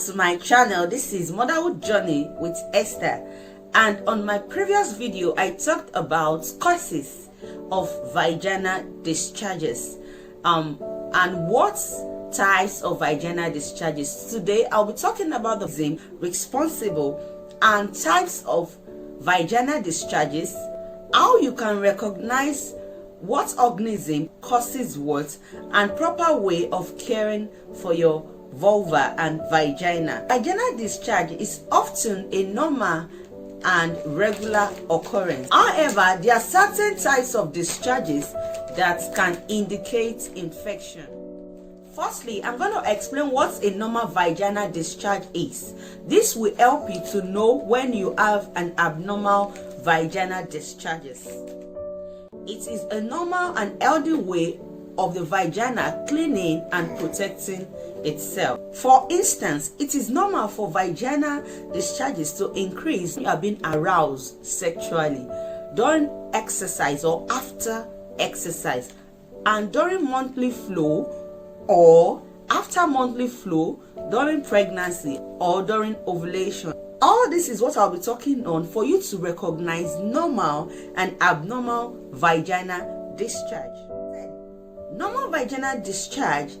to my channel. This is Motherhood Journey with Esther, and on my previous video I talked about causes of vaginal discharges and what types of vaginal discharges. Today I'll be talking about the reason responsible and types of vaginal discharges, how you can recognize what organism causes what, and proper way of caring for your vulva and vagina. Vaginal discharge is often a normal and regular occurrence. However, there are certain types of discharges that can indicate infection. Firstly, I'm going to explain what a normal vaginal discharge is. This will help you to know when you have an abnormal vaginal discharges. It is a normal and healthy way of the vagina cleaning and protecting itself. For instance, it is normal for vaginal discharges to increase when you are being aroused sexually, during exercise or after exercise, and during monthly flow or after monthly flow, during pregnancy or during ovulation. All this is what I'll be talking on for you to recognize normal and abnormal vaginal discharge. Normal vaginal discharge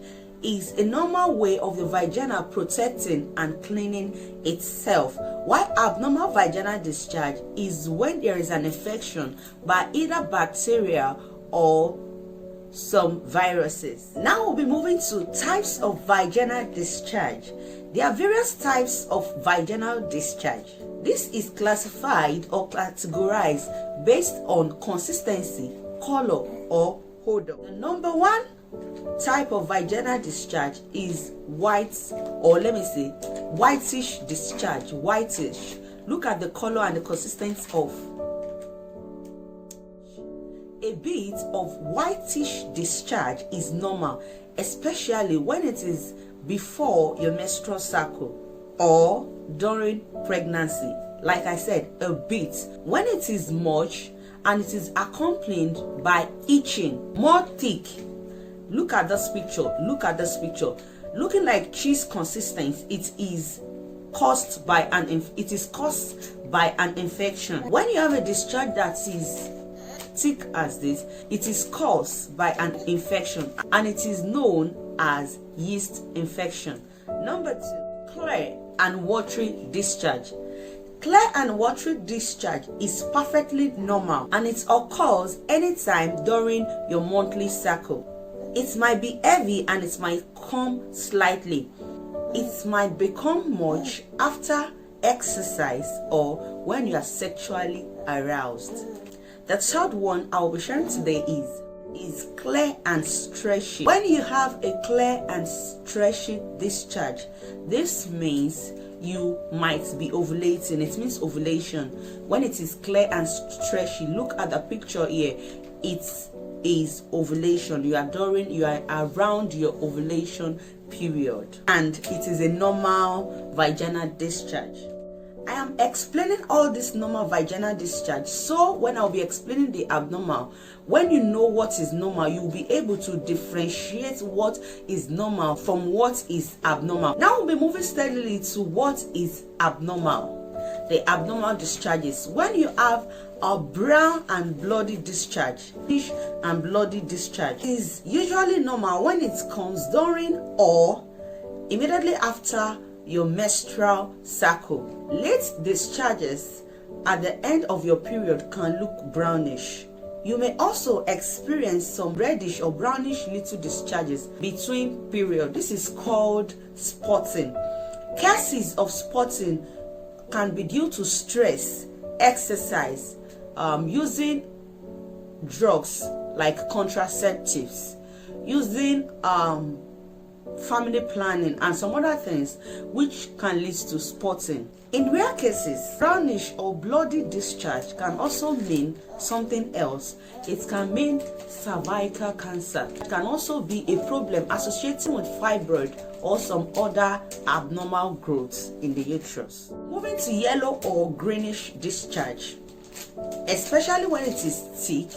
is a normal way of the vagina protecting and cleaning itself, while abnormal vaginal discharge is when there is an infection by either bacteria or some viruses. Now we'll be moving to types of vaginal discharge. There are various types of vaginal discharge. This is classified or categorized based on consistency, color, or odor. The number one type of vaginal discharge is white, or let me say whitish discharge. Whitish. Look at the color and the consistency of a bit of whitish discharge is normal, especially when it is before your menstrual cycle or during pregnancy. Like I said, a bit. When it is much and it is accompanied by itching, more thick. Look at this picture. Look at this picture. Looking like cheese consistency. It is caused by an infection. When you have a discharge that is thick as this, it is caused by an infection, and it is known as yeast infection. Number two, clear and watery discharge. Clear and watery discharge is perfectly normal, and it occurs anytime during your monthly cycle. It might be heavy and it might come slightly. It might become much after exercise or when you are sexually aroused. The third one I will be sharing today is clear and stretchy. When you have a clear and stretchy discharge, this means you might be ovulating. It means ovulation. When it is clear and stretchy, look at the picture here. It is ovulation. You are around your ovulation period, and it is a normal vaginal discharge. I am explaining all this normal vaginal discharge, so when I'll be explaining the abnormal, when you know what is normal, you'll be able to differentiate what is normal from what is abnormal. Now we'll be moving steadily to what is abnormal. The abnormal discharges. When you have a brown and bloody discharge, fish and bloody discharge, is usually normal when it comes during or immediately after your menstrual cycle. Late discharges at the end of your period can look brownish. You may also experience some reddish or brownish little discharges between periods. This is called spotting. Cases of spotting can be due to stress, exercise, using drugs like contraceptives, using family planning, and some other things which can lead to spotting. In rare cases, brownish or bloody discharge can also mean something else. It can mean cervical cancer. It can also be a problem associated with fibroid or some other abnormal growths in the uterus. Moving to yellow or greenish discharge, especially when it is thick,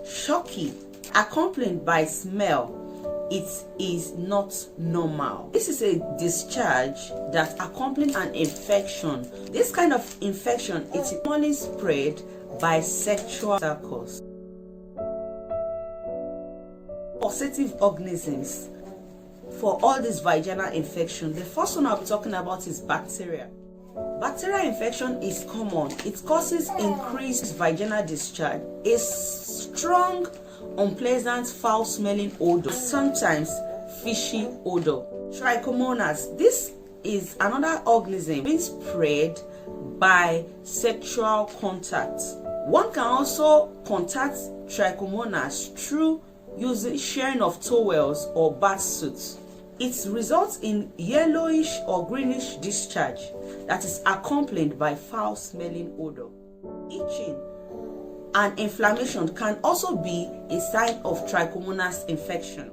shocky, accompanied by smell, it is not normal. This is a discharge that accompanies an infection. This kind of infection is normally spread by sexual intercourse. Causative organisms for all this vaginal infection. The first one I'll be talking about is bacteria. Bacterial infection is common. It causes increased vaginal discharge, a strong, unpleasant, foul-smelling odor, sometimes fishy odor. Trichomonas. This is another organism being spread by sexual contact. One can also contact trichomonas through using sharing of towels or bath suits. It results in yellowish or greenish discharge that is accompanied by foul-smelling odor. Itching and inflammation can also be a sign of trichomonas infection.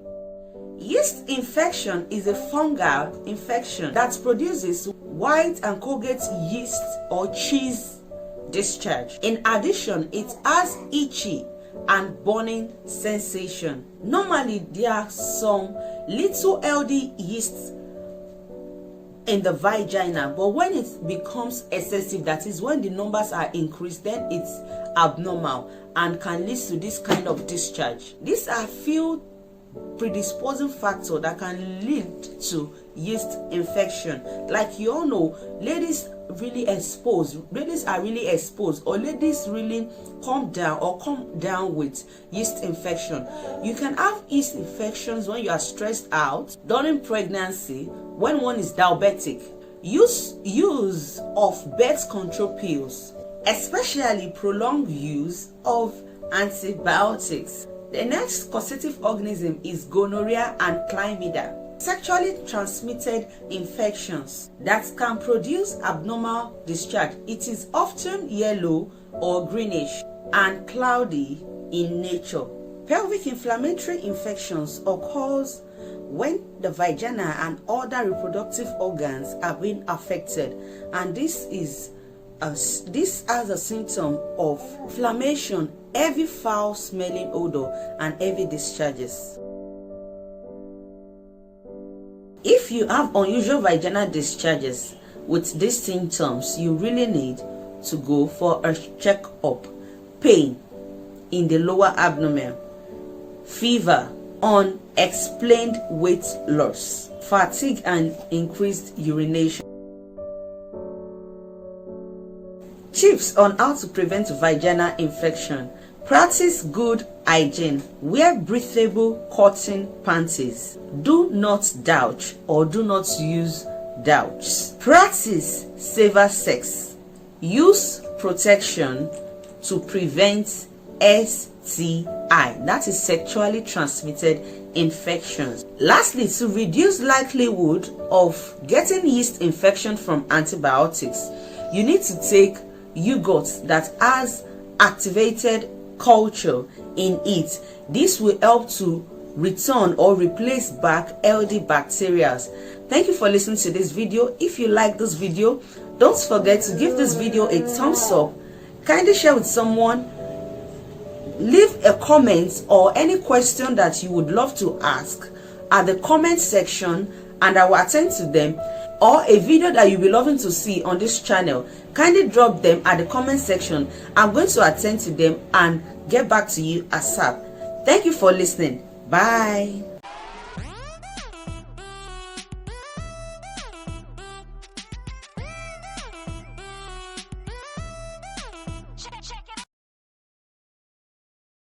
Yeast infection is a fungal infection that produces white and colgate yeast or cheese discharge. In addition, it has itchy and burning sensation. Normally, there are some little healthy yeasts in the vagina, but when it becomes excessive, that is when the numbers are increased, then it's abnormal and can lead to this kind of discharge. These are few predisposing factors that can lead to yeast infection. Like you all know, ladies are really exposed, or ladies really come down with yeast infection. You can have yeast infections when you are stressed out, during pregnancy, when one is diabetic. Use of birth control pills, especially prolonged use of antibiotics. The next causative organism is gonorrhea and chlamydia. Sexually transmitted infections that can produce abnormal discharge. It is often yellow or greenish and cloudy in nature. Pelvic inflammatory infections occurs when the vagina and other reproductive organs are being affected, and this has a symptom of inflammation, heavy foul-smelling odor, and heavy discharges. If you have unusual vaginal discharges with these symptoms, you really need to go for a check-up. Pain in the lower abdomen, fever, unexplained weight loss, fatigue, and increased urination. Tips on how to prevent vaginal infection. Practice good hygiene. Wear breathable cotton panties. Do not douche or do not use douches. Practice safer sex. Use protection to prevent STI, that is sexually transmitted infections. Lastly, to reduce likelihood of getting yeast infection from antibiotics, you need to take yogurt that has activated culture in it. This will help to return or replace back healthy bacteria. Thank you for listening to this video. If you like this video, don't forget to give this video a thumbs up. Kindly share with someone. Leave a comment or any question that you would love to ask at the comment section, and I will attend to them. Or a video that you'll be loving to see on this channel, kindly drop them at the comment section. I'm going to attend to them and get back to you ASAP. Thank you for listening. Bye.